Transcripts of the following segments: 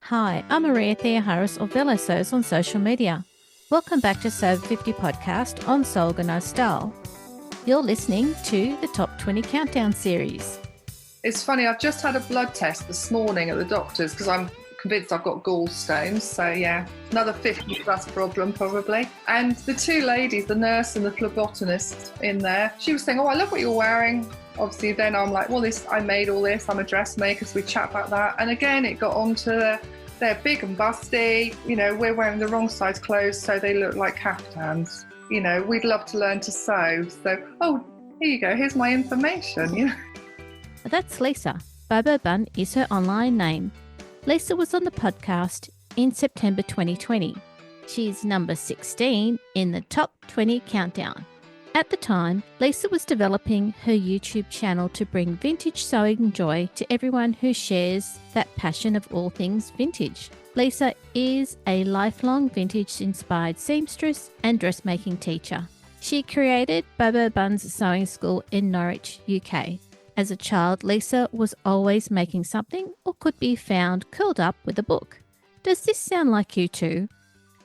Hi, I'm Maria Thea Harris of Velo Sews on social media. Welcome back to Sew 50 podcast on Sew Organised Style. You're listening to the Top 20 Countdown series. It's funny, I've just had a blood test this morning at the doctor's because I'm convinced I've got gallstones. So yeah, another 50 plus problem probably. And the two ladies, the nurse and the phlebotomist in there, she was saying, oh, I love what you're wearing. Obviously then I'm like, well, I made all this, I'm a dressmaker, so we chat about that. And again, it got onto they're big and busty, we're wearing the wrong size clothes, so they look like caftans. We'd love to learn to sew. So, oh, here you go, here's my information. That's Lisa. Bobo Bun is her online name. Lisa was on the podcast in September 2020. She's number 16 in the Top 20 Countdown. At the time, Lisa was developing her YouTube channel to bring vintage sewing joy to everyone who shares that passion of all things vintage. Lisa is a lifelong vintage-inspired seamstress and dressmaking teacher. She created Bobo Bun's Sewing School in Norwich, UK. As a child, Lisa was always making something or could be found curled up with a book. Does this sound like you too?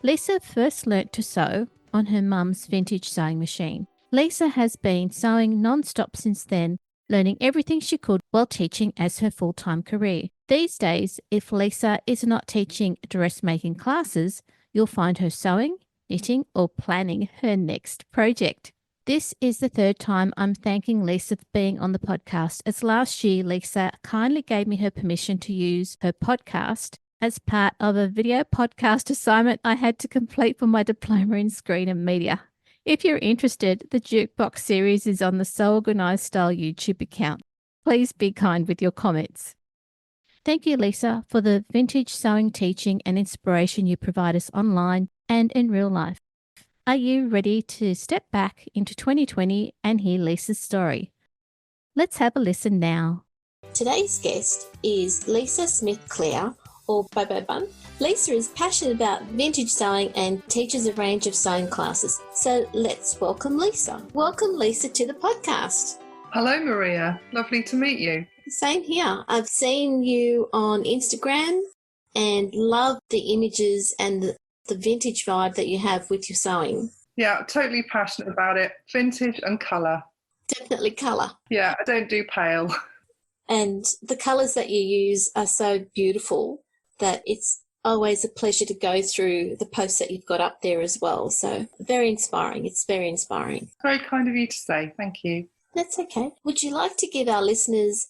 Lisa first learnt to sew on her mum's vintage sewing machine. Lisa has been sewing non-stop since then, learning everything she could while teaching as her full-time career. These days, if Lisa is not teaching dressmaking classes, you'll find her sewing, knitting, or planning her next project. This is the third time I'm thanking Lisa for being on the podcast, as last year Lisa kindly gave me her permission to use her podcast as part of a video podcast assignment I had to complete for my diploma in screen and media. If you're interested, the Jukebox series is on the Sew Organised Style YouTube account. Please be kind with your comments. Thank you, Lisa, for the vintage sewing teaching and inspiration you provide us online and in real life. Are you ready to step back into 2020 and hear Lisa's story? Let's have a listen now. Today's guest is Lisa Smith-Clare, or Bobo Bun. Lisa is passionate about vintage sewing and teaches a range of sewing classes. So let's welcome Lisa. Welcome, Lisa, to the podcast. Hello, Maria. Lovely to meet you. Same here. I've seen you on Instagram and love the images and the vintage vibe that you have with your sewing. Yeah, totally passionate about it. Vintage and colour. Definitely colour. Yeah, I don't do pale. And the colours that you use are so beautiful that it's always a pleasure to go through the posts that you've got up there as well. So very inspiring. It's very inspiring. Very kind of you to say. Thank you. That's okay. Would you like to give our listeners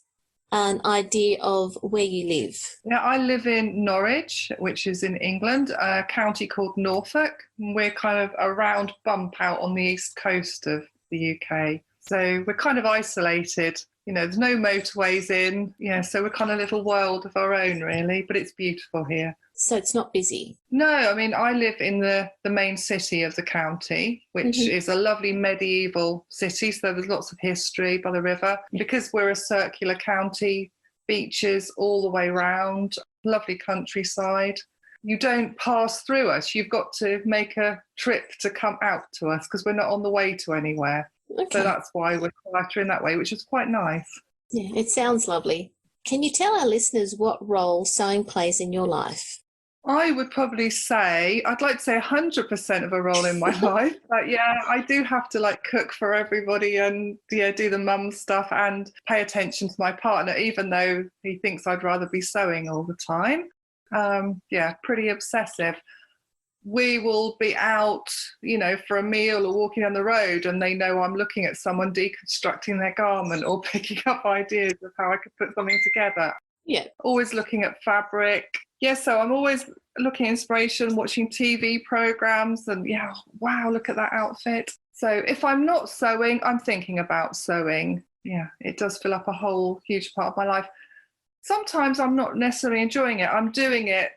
an idea of where you live? Yeah, I live in Norwich, which is in England, a county called Norfolk. We're kind of around bump out on the east coast of the UK. So we're kind of isolated. There's no motorways in. So we're kind of a little world of our own, really. But it's beautiful here. So it's not busy? No, I live in the main city of the county, which is a lovely medieval city. So there's lots of history by the river. Because we're a circular county, beaches all the way round, lovely countryside. You don't pass through us. You've got to make a trip to come out to us because we're not on the way to anywhere. Okay. So that's why we're quieter in that way, which is quite nice. Yeah, it sounds lovely. Can you tell our listeners what role sewing plays in your life? I would probably say, I'd like to say 100% of a role in my life. But yeah, I do have to cook for everybody and do the mum stuff and pay attention to my partner, even though he thinks I'd rather be sewing all the time. Pretty obsessive. We will be out, for a meal or walking down the road and they know I'm looking at someone deconstructing their garment or picking up ideas of how I could put something together. Yeah. Always looking at fabric. Yeah, so I'm always looking at inspiration, watching TV programs and wow, look at that outfit. So if I'm not sewing, I'm thinking about sewing. Yeah, it does fill up a whole huge part of my life. Sometimes I'm not necessarily enjoying it. I'm doing it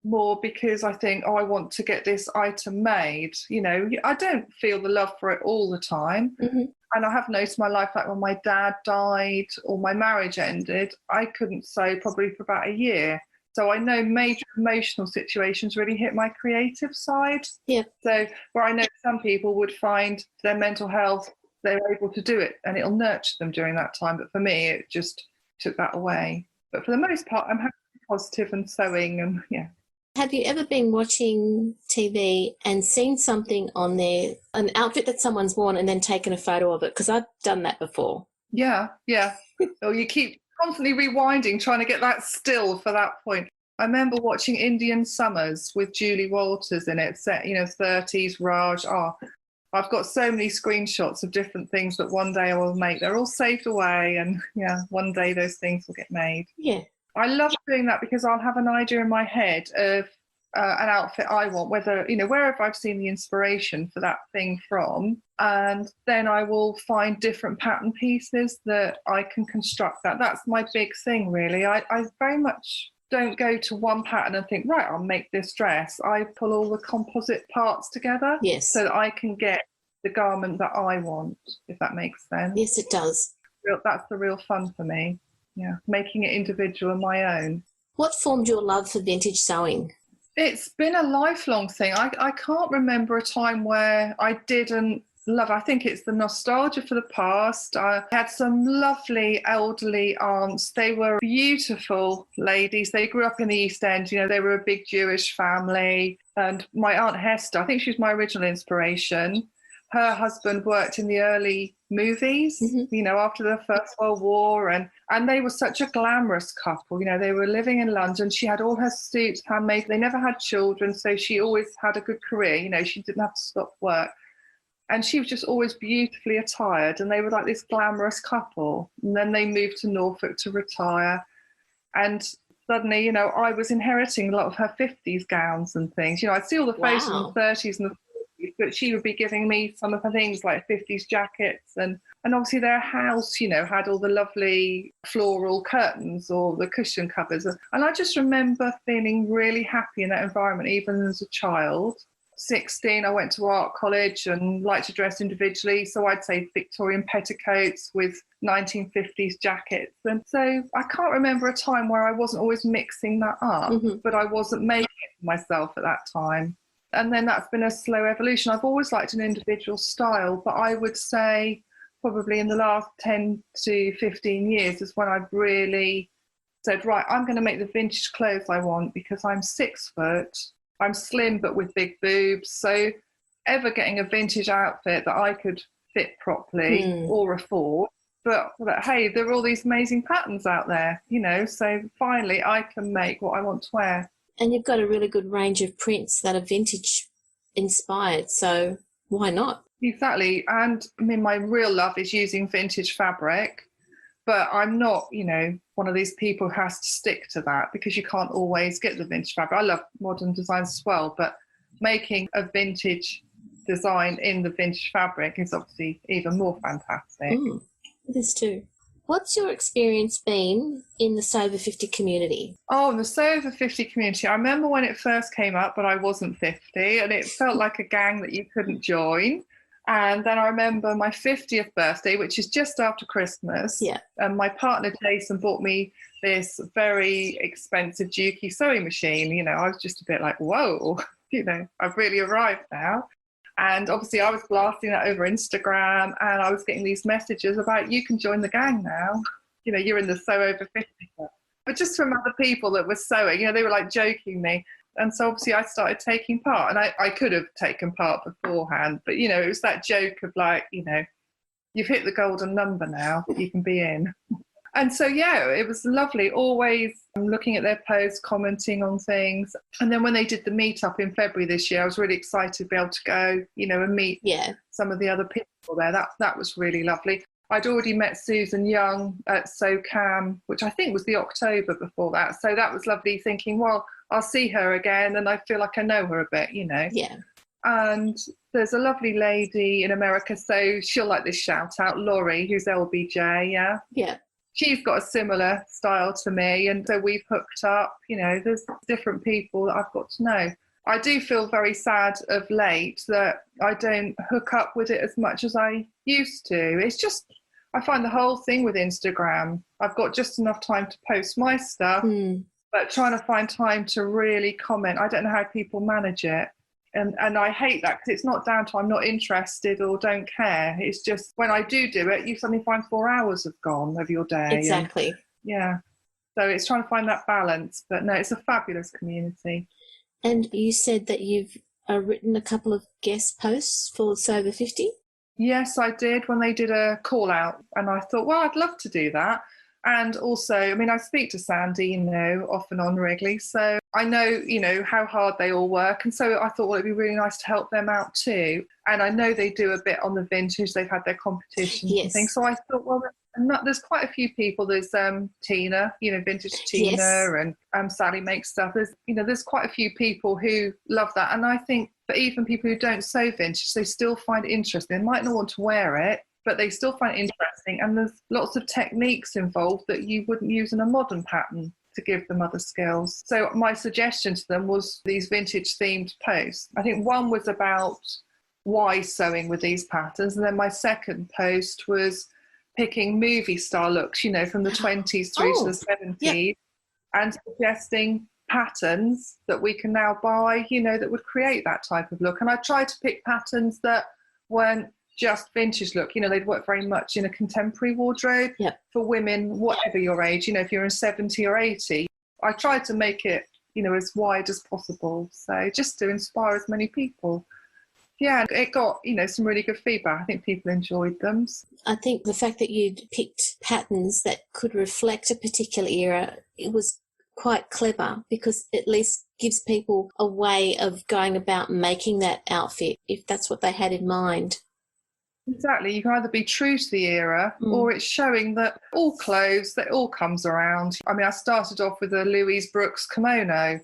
more because I think, I want to get this item made. I don't feel the love for it all the time. Mm-hmm. And I have noticed my life, like when my dad died or my marriage ended, I couldn't sew probably for about a year. So I know major emotional situations really hit my creative side. Yeah. So where I know some people would find their mental health, they're able to do it and it'll nurture them during that time. But for me, it just took that away. But for the most part, I'm happy to positive and sewing and yeah. Have you ever been watching TV and seen something on there, an outfit that someone's worn, and then taken a photo of it? Because I've done that before. Yeah. Or you keep constantly rewinding, trying to get that still for that point. I remember watching Indian Summers with Julie Walters in it, set, 30s, Raj. Oh, I've got so many screenshots of different things that one day I will make. They're all saved away, and yeah, one day those things will get made. Yeah. I love doing that because I'll have an idea in my head of an outfit I want, whether, wherever I've seen the inspiration for that thing from, and then I will find different pattern pieces that I can construct that. That's my big thing, really. I very much don't go to one pattern and think, right, I'll make this dress. I pull all the composite parts together so that I can get the garment that I want, if that makes sense. Yes, it does. That's the real fun for me. Yeah, making it individual and my own. What formed your love for vintage sewing? It's been a lifelong thing. I can't remember a time where I didn't love. I think it's the nostalgia for the past. I had some lovely elderly aunts. They were beautiful ladies. They grew up in the East End. They were a big Jewish family. And my Aunt Hester, I think she was my original inspiration. Her husband worked in the early movies, after the First World War. And they were such a glamorous couple. They were living in London. She had all her suits handmade. They never had children, so she always had a good career. She didn't have to stop work. And she was just always beautifully attired. And they were like this glamorous couple. And then they moved to Norfolk to retire. And suddenly, I was inheriting a lot of her 50s gowns and things. I'd see all the photos in the 30s and the 40s, but she would be giving me some of her things like 50s jackets. And obviously their house, had all the lovely floral curtains or the cushion covers. And I just remember feeling really happy in that environment, even as a child. 16, I went to art college and liked to dress individually. So I'd say Victorian petticoats with 1950s jackets. And so I can't remember a time where I wasn't always mixing that up, but I wasn't making it for myself at that time. And then that's been a slow evolution. I've always liked an individual style, but I would say probably in the last 10 to 15 years is when I've really said, right, I'm going to make the vintage clothes I want because I'm 6 foot. I'm slim but with big boobs, so ever getting a vintage outfit that I could fit properly or afford. But hey, there are all these amazing patterns out there, so finally I can make what I want to wear. And you've got a really good range of prints that are vintage inspired, so why not? Exactly. And I mean, my real love is using vintage fabric, but I'm not, one of these people who has to stick to that because you can't always get the vintage fabric. I love modern designs as well, but making a vintage design in the vintage fabric is obviously even more fantastic. It is too. What's your experience been in the Sew Over 50 community? Oh, in the Sew Over 50 community, I remember when it first came up, but I wasn't 50, and it felt like a gang that you couldn't join. And then I remember my 50th birthday, which is just after Christmas. Yeah. And my partner, Jason, bought me this very expensive Juki sewing machine. I was just a bit like, whoa, I've really arrived now. And obviously I was blasting that over Instagram and I was getting these messages about, you can join the gang now. You're in the Sew Over 50 club. But just from other people that were sewing, they were like joking me. And so obviously I started taking part, and I could have taken part beforehand, but, it was that joke of like, you've hit the golden number now, you can be in. And so, yeah, it was lovely, always looking at their posts, commenting on things. And then when they did the meetup in February this year, I was really excited to be able to go, and meet some of the other people there. That was really lovely. I'd already met Susan Young at SoCam, which I think was the October before that. So that was lovely, thinking, well, I'll see her again and I feel like I know her a bit, Yeah. And there's a lovely lady in America, so she'll like this shout out, Laurie, who's LBJ, yeah? Yeah. She's got a similar style to me, and so we've hooked up. There's different people that I've got to know. I do feel very sad of late that I don't hook up with it as much as I used to. It's just, I find the whole thing with Instagram, I've got just enough time to post my stuff, but trying to find time to really comment, I don't know how people manage it. And I hate that because it's not down to I'm not interested or don't care. It's just when I do it, you suddenly find 4 hours have gone of your day. Exactly. Yeah. So it's trying to find that balance. But no, it's a fabulous community. And you said that you've written a couple of guest posts for Sew Over 50? Yes, I did when they did a call out, and I thought, well, I'd love to do that. And also, I mean, I speak to Sandy, you know, off and on regularly. So I know, you know, how hard they all work. And so I thought, well, it'd be really nice to help them out too. And I know they do a bit on the vintage. They've had their competitions and things. So I thought, well, there's quite a few people. There's Tina, you know, Vintage Tina, and Sally makes stuff. There's quite a few people who love that. And I think that even people who don't sew vintage, they still find it interesting. They might not want to wear it, but they still find it interesting. And there's lots of techniques involved that you wouldn't use in a modern pattern to give them other skills. So my suggestion to them was these vintage themed posts. I think one was about why sewing with these patterns. And then my second post was picking movie star looks, you know, from the 20s through to the 70s, and suggesting patterns that we can now buy, you know, that would create that type of look. And I tried to pick patterns that weren't just vintage look, you know, they'd work very much in a contemporary wardrobe for women, whatever your age, you know, if you're in 70 or 80. I tried to make it, you know, as wide as possible. So just to inspire as many people. Yeah, it got, you know, some really good feedback. I think people enjoyed them. I think the fact that you'd picked patterns that could reflect a particular era, it was quite clever, because it at least gives people a way of going about making that outfit if that's what they had in mind. Exactly. You can either be true to the era or it's showing that all clothes, that all comes around. I mean, I started off with a Louise Brooks kimono.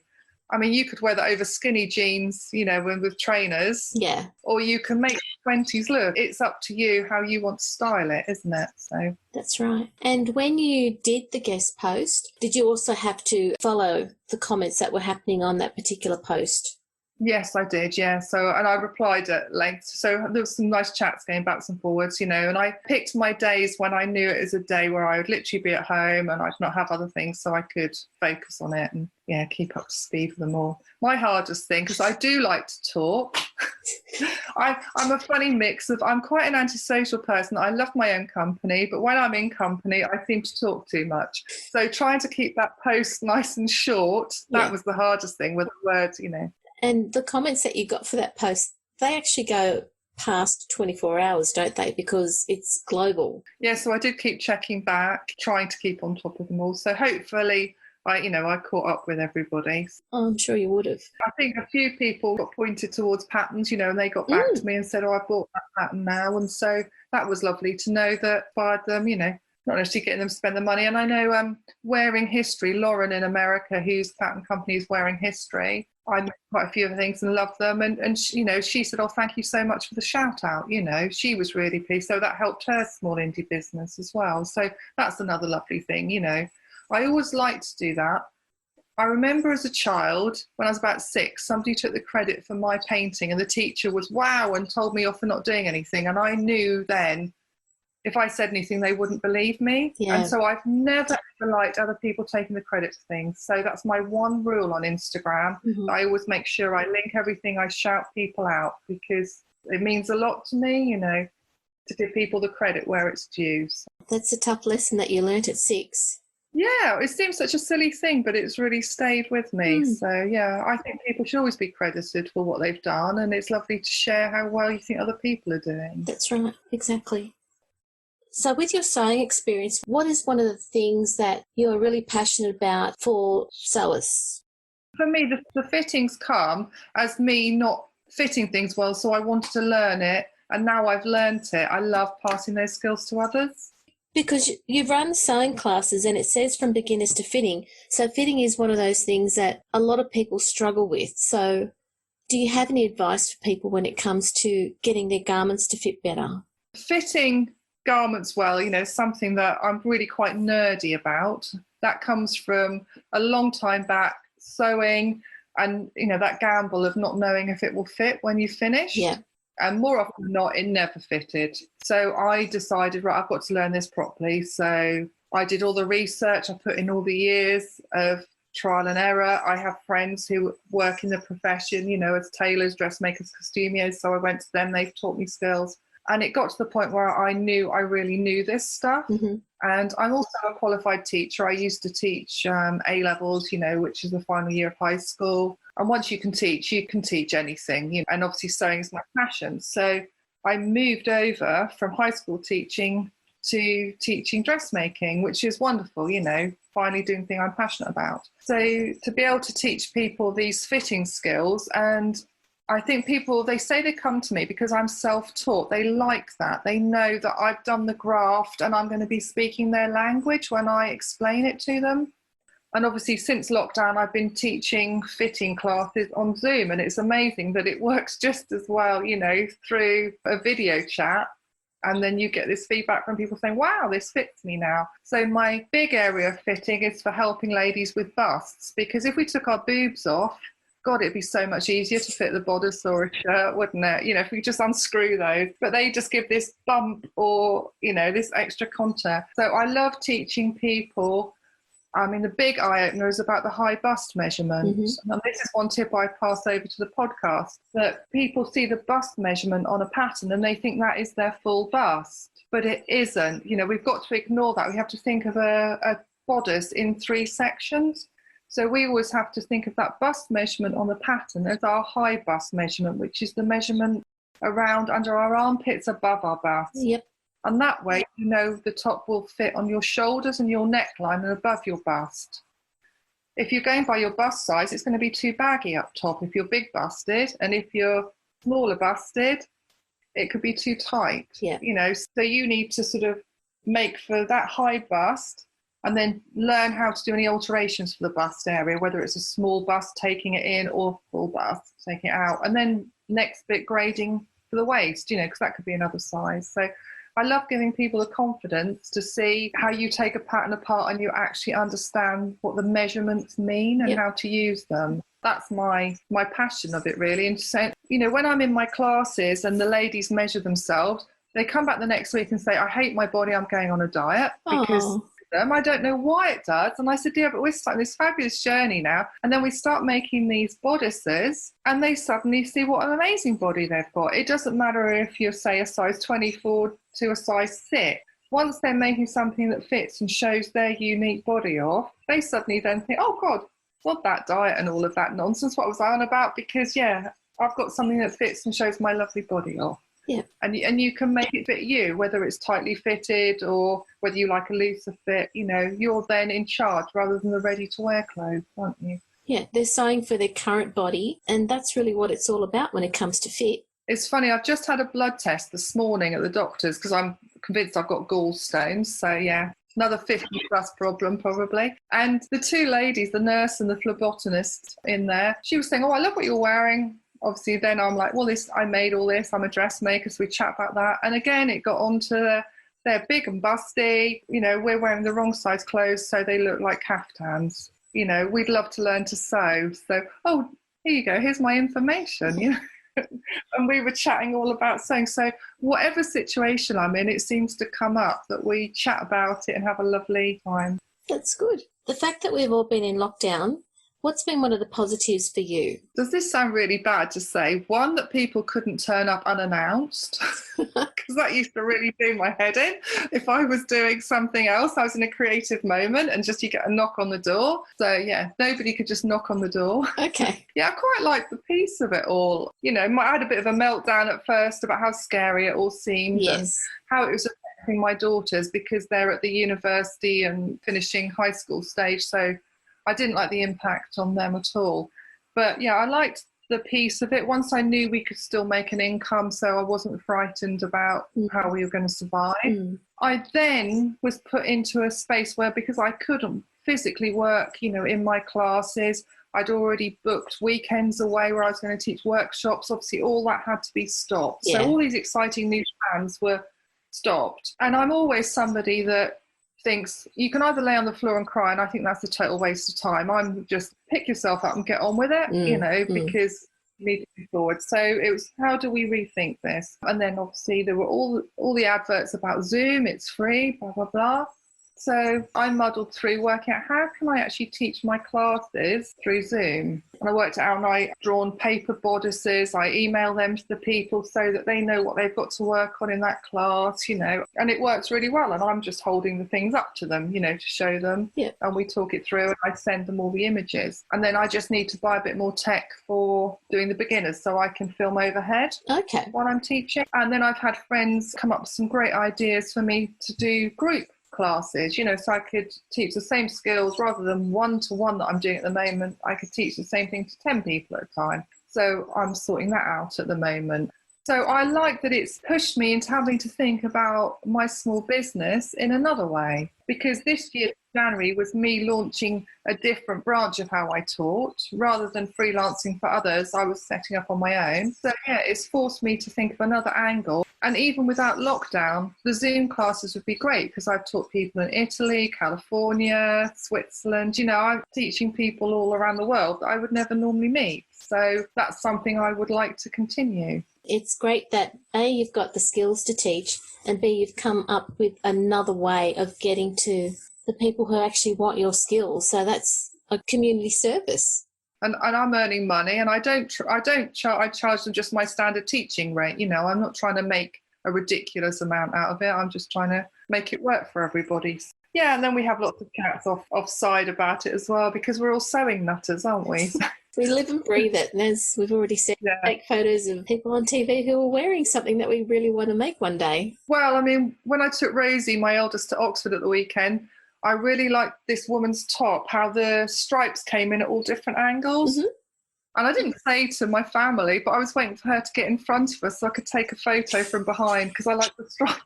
I mean, you could wear that over skinny jeans, you know, with trainers. Yeah. Or you can make 20s look. It's up to you how you want to style it, isn't it? So that's right. And when you did the guest post, did you also have to follow the comments that were happening on that particular post? Yes, I did, yeah. So, and I replied at length. So there was some nice chats going backwards and forwards, you know, and I picked my days when I knew it was a day where I would literally be at home and I'd not have other things, so I could focus on it and, yeah, keep up to speed with them all. My hardest thing, because I do like to talk, I'm a funny mix of, I'm quite an antisocial person. I love my own company, but when I'm in company, I seem to talk too much. So trying to keep that post nice and short, that was the hardest thing with the words, you know. And the comments that you got for that post, they actually go past 24 hours, don't they? Because it's global. Yeah, so I did keep checking back, trying to keep on top of them all. So hopefully, I caught up with everybody. Oh, I'm sure you would have. I think a few people got pointed towards patterns, you know, and they got back to me and said, oh, I bought that pattern now. And so that was lovely to know that inspired them, you know, not necessarily getting them to spend the money. And I know Wearing History, Lauren in America, whose pattern company is Wearing History, I met quite a few of the things and loved them. And you know, she said, oh, thank you so much for the shout out. You know, she was really pleased. So that helped her small indie business as well. So that's another lovely thing, you know. I always liked to do that. I remember as a child, when I was about 6, somebody took the credit for my painting and the teacher was wow and told me off for not doing anything. And I knew then if I said anything, they wouldn't believe me. Yeah. And so I've never ever liked other people taking the credit for things. So that's my one rule on Instagram. I always make sure I link everything, I shout people out, because it means a lot to me, you know, to give people the credit where it's due. So. That's a tough lesson that you learnt at 6. Yeah, it seems such a silly thing, but it's really stayed with me. So, yeah, I think people should always be credited for what they've done, and it's lovely to share how well you think other people are doing. That's right, exactly. So with your sewing experience, what is one of the things that you're really passionate about for sewers? For me, the fittings come as me not fitting things well, so I wanted to learn it, and now I've learned it. I love passing those skills to others. Because you run sewing classes and it says from beginners to fitting. So fitting is one of those things that a lot of people struggle with. So do you have any advice for people when it comes to getting their garments to fit better? Fitting garments well, you know, something that I'm really quite nerdy about. That comes from a long time back sewing and, you know, that gamble of not knowing if it will fit when you finish. Yeah. And more often than not, it never fitted. So I decided, right, I've got to learn this properly. So I did all the research. I put in all the years of trial and error. I have friends who work in the profession, you know, as tailors, dressmakers, costumiers. So I went to them. They've taught me skills. And it got to the point where I knew I really knew this stuff. Mm-hmm. And I'm also a qualified teacher. I used to teach A-levels, which is the final year of high school. And once you can teach anything, and obviously sewing is my passion. So I moved over from high school teaching to teaching dressmaking, which is wonderful, finally doing the thing I'm passionate about. So to be able to teach people these fitting skills, and I think people, they say they come to me because I'm self-taught. They like that. They know that I've done the graft and I'm going to be speaking their language when I explain it to them. And obviously since lockdown, I've been teaching fitting classes on Zoom, and it's amazing that it works just as well, through a video chat. And then you get this feedback from people saying, wow, this fits me now. So my big area of fitting is for helping ladies with busts, because if we took our boobs off, God, it'd be so much easier to fit the bodice or a shirt, wouldn't it? If we just unscrew those, but they just give this bump or, this extra contour. So I love teaching people. I mean, the big eye opener is about the high bust measurement. Mm-hmm. And this is one tip I pass over to the podcast, that people see the bust measurement on a pattern and they think that is their full bust, but it isn't. We've got to ignore that. We have to think of a bodice in 3 sections. So we always have to think of that bust measurement on the pattern as our high bust measurement, which is the measurement around under our armpits above our bust. Yep. And that way, the top will fit on your shoulders and your neckline and above your bust. If you're going by your bust size, it's going to be too baggy up top if you're big busted. And if you're smaller busted, it could be too tight. Yeah. So you need to sort of make for that high bust, and then learn how to do any alterations for the bust area, whether it's a small bust, taking it in, or full bust, taking it out. And then next bit, grading for the waist, because that could be another size. So I love giving people the confidence to see how you take a pattern apart and you actually understand what the measurements mean and how to use them. That's my passion of it, really. And so, when I'm in my classes and the ladies measure themselves, they come back the next week and say, I hate my body, I'm going on a diet, because I don't know why it does. And I said, yeah, but we're starting this fabulous journey now. And then we start making these bodices and they suddenly see what an amazing body they've got. It doesn't matter if you're, say, a size 24 to a size 6. Once they're making something that fits and shows their unique body off, they suddenly then think, oh, God, not that diet and all of that nonsense. What was I on about? Because, I've got something that fits and shows my lovely body off. Yeah. And you can make it fit you, whether it's tightly fitted or whether you like a looser fit, you're then in charge rather than the ready-to-wear clothes, aren't you? Yeah, they're sewing for their current body, and that's really what it's all about when it comes to fit. It's funny, I've just had a blood test this morning at the doctor's because I'm convinced I've got gallstones. So, another 50-plus problem probably. And the 2 ladies, the nurse and the phlebotomist in there, she was saying, oh, I love what you're wearing. Obviously, then I'm like, well, I made all this. I'm a dressmaker, so we chat about that. And again, it got on to they're big and busty. We're wearing the wrong size clothes, so they look like caftans. We'd love to learn to sew. So, oh, here you go. Here's my information. And we were chatting all about sewing. So whatever situation I'm in, it seems to come up that we chat about it and have a lovely time. That's good. The fact that we've all been in lockdown, what's been one of the positives for you? Does this sound really bad to say? One, that people couldn't turn up unannounced, because that used to really do my head in. If I was doing something else, I was in a creative moment and just you get a knock on the door. So, nobody could just knock on the door. Okay. I quite like the piece of it all. I had a bit of a meltdown at first about how scary it all seemed and how it was affecting my daughters because they're at the university and finishing high school stage. So I didn't like the impact on them at all. But I liked the piece of it. Once I knew we could still make an income, so I wasn't frightened about how we were going to survive. I then was put into a space where, because I couldn't physically work, in my classes, I'd already booked weekends away where I was going to teach workshops. Obviously, all that had to be stopped. So all these exciting new plans were stopped. And I'm always somebody that thinks you can either lay on the floor and cry, and I think that's a total waste of time. I'm just pick yourself up and get on with it, because you need to move forward. So it was, how do we rethink this? And then obviously there were all the adverts about Zoom, it's free, blah, blah, blah. So I muddled through working out how can I actually teach my classes through Zoom. And I worked out and I drawn paper bodices. I email them to the people so that they know what they've got to work on in that class, and it works really well. And I'm just holding the things up to them, to show them. Yeah. And we talk it through and I send them all the images. And then I just need to buy a bit more tech for doing the beginners so I can film overhead while I'm teaching. And then I've had friends come up with some great ideas for me to do group classes, so I could teach the same skills rather than one-to-one that I'm doing at the moment. I could teach the same thing to 10 people at a time. So I'm sorting that out at the moment. So I like that it's pushed me into having to think about my small business in another way, because this year, January, was me launching a different branch of how I taught. Rather than freelancing for others, I was setting up on my own. So yeah, it's forced me to think of another angle. And even without lockdown, the Zoom classes would be great because I've taught people in Italy, California, Switzerland. I'm teaching people all around the world that I would never normally meet. So that's something I would like to continue. It's great that A, you've got the skills to teach, and B, you've come up with another way of getting to the people who actually want your skills. So that's a community service. And I'm earning money, and I charge them just my standard teaching rate. I'm not trying to make a ridiculous amount out of it. I'm just trying to make it work for everybody. Yeah, and then we have lots of chats offside about it as well, because we're all sewing nutters, aren't we? We live and breathe it. And as we've already said, take photos of people on TV who are wearing something that we really want to make one day. Well, I mean, when I took Rosie, my eldest, to Oxford at the weekend, I really liked this woman's top, how the stripes came in at all different angles. Mm-hmm. And I didn't say to my family, but I was waiting for her to get in front of us so I could take a photo from behind because I like the stripe.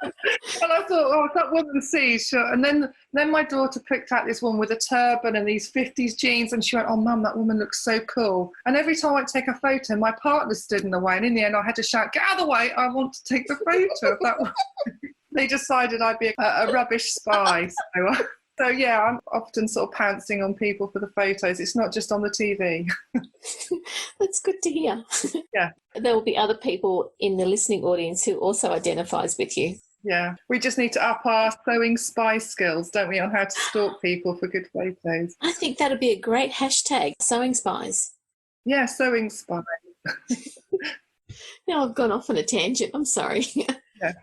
And I thought, if that woman sees, sure. And then my daughter picked out this one with a turban and these 50s jeans, and she went, "Oh, Mum, that woman looks so cool." And every time I take a photo, my partner stood in the way, and in the end I had to shout, "Get out of the way, I want to take the photo of that one." They decided I'd be a rubbish spy. So yeah, I'm often sort of pouncing on people for the photos. It's not just on the TV. That's good to hear. Yeah. There will be other people in the listening audience who also identifies with you. Yeah, we just need to up our sewing spy skills, don't we, on how to stalk people for good photos. I think that'd be a great hashtag, sewing spies. Yeah, sewing spy. Now I've gone off on a tangent. I'm sorry. Yeah,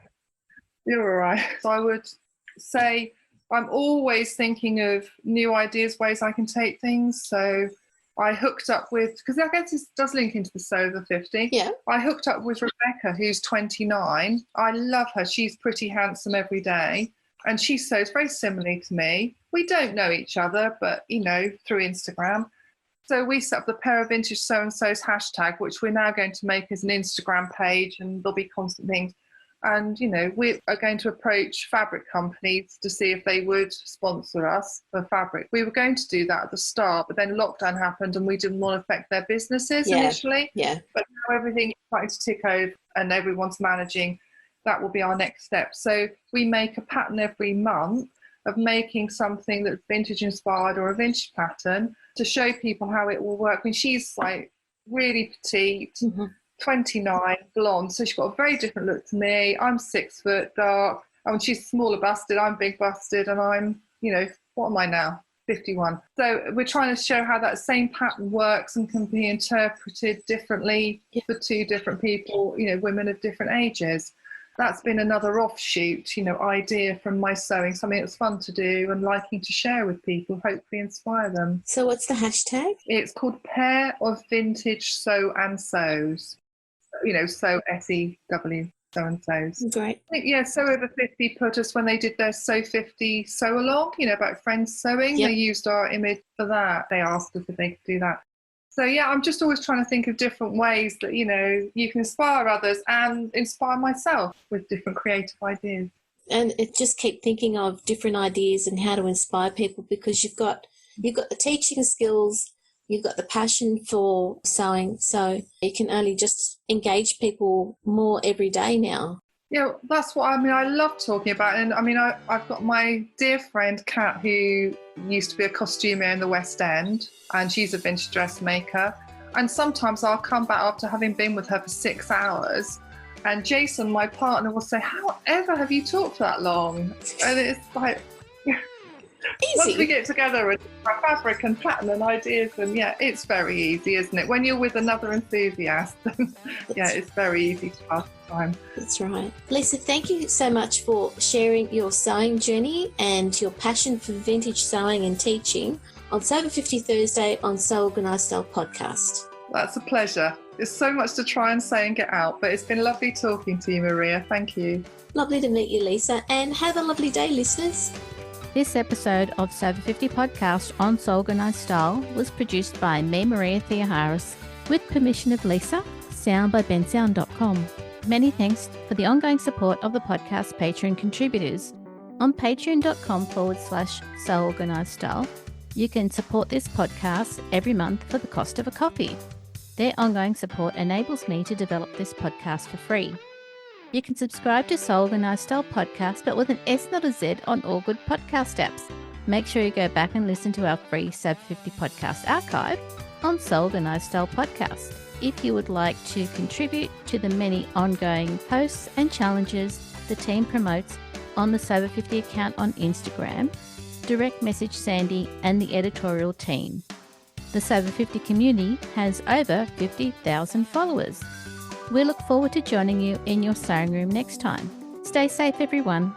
you're all right. So I would say I'm always thinking of new ideas, ways I can take things. So I hooked up with, because I guess this does link into the Sew Over 50. Yeah. I hooked up with Rebecca, who's 29. I love her. She's pretty handsome every day. And she sews very similarly to me. We don't know each other, but, through Instagram. So we set up the Pair of Vintage Sew and Sews hashtag, which we're now going to make as an Instagram page, and there'll be constant things. And, we are going to approach fabric companies to see if they would sponsor us for fabric. We were going to do that at the start, but then lockdown happened and we didn't want to affect their businesses initially. Yeah. But now everything is starting to tick over and everyone's managing. That will be our next step. So we make a pattern every month of making something that's vintage inspired or a vintage pattern to show people how it will work. I mean, she's like really petite. Mm-hmm. 29, blonde, so she's got a very different look to me. I'm 6 foot, dark. And she's smaller busted, I'm big busted, and I'm, what am I now? 51. So we're trying to show how that same pattern works and can be interpreted differently for two different people, women of different ages. That's been another offshoot, idea from my sewing, something that's fun to do and liking to share with people, hopefully inspire them. So what's the hashtag? It's called Pair of Vintage Sew and Sews. Sew, S-E-W, Sew and Sews. Great. I think, Sew Over 50 put us when they did their Sew 50 sew along, about friends sewing. Yep. They used our image for that. They asked us if they could do that. So, I'm just always trying to think of different ways that, you can inspire others and inspire myself with different creative ideas. And just keep thinking of different ideas and how to inspire people, because you've got the teaching skills, you've got the passion for sewing, so you can only just engage people more every day now. Yeah, that's what I love talking about. And I've got my dear friend Kat, who used to be a costumier in the West End, and she's a vintage dressmaker. And sometimes I'll come back after having been with her for 6 hours And Jason, my partner, will say, "How ever have you talked that long?" And it's like, once we get together and our fabric and pattern and ideas, and it's very easy, isn't it? When you're with another enthusiast, it's very easy to pass the time. That's right. Lisa, thank you so much for sharing your sewing journey and your passion for vintage sewing and teaching on Sober 50 Thursday on Sew Organised Style podcast. That's a pleasure. There's so much to try and say and get out, but it's been lovely talking to you, Maria. Thank you. Lovely to meet you, Lisa, and have a lovely day, listeners. This episode of Sober 50 podcast on Sew Organised Style was produced by me, Maria Theoharis, with permission of Lisa, sound by bensound.com. Many thanks for the ongoing support of the podcast Patreon contributors. On patreon.com/Sew Organised Style, you can support this podcast every month for the cost of a coffee. Their ongoing support enables me to develop this podcast for free. You can subscribe to Sew Organised Style podcast, but with an S, not a Z, on all good podcast apps. Make sure you go back and listen to our free Sober 50 podcast archive on Sew Organised Style podcast. If you would like to contribute to the many ongoing posts and challenges the team promotes on the Sober 50 account on Instagram, direct message Sandy and the editorial team. The Sober 50 community has over 50,000 followers. We look forward to joining you in your sewing room next time. Stay safe, everyone.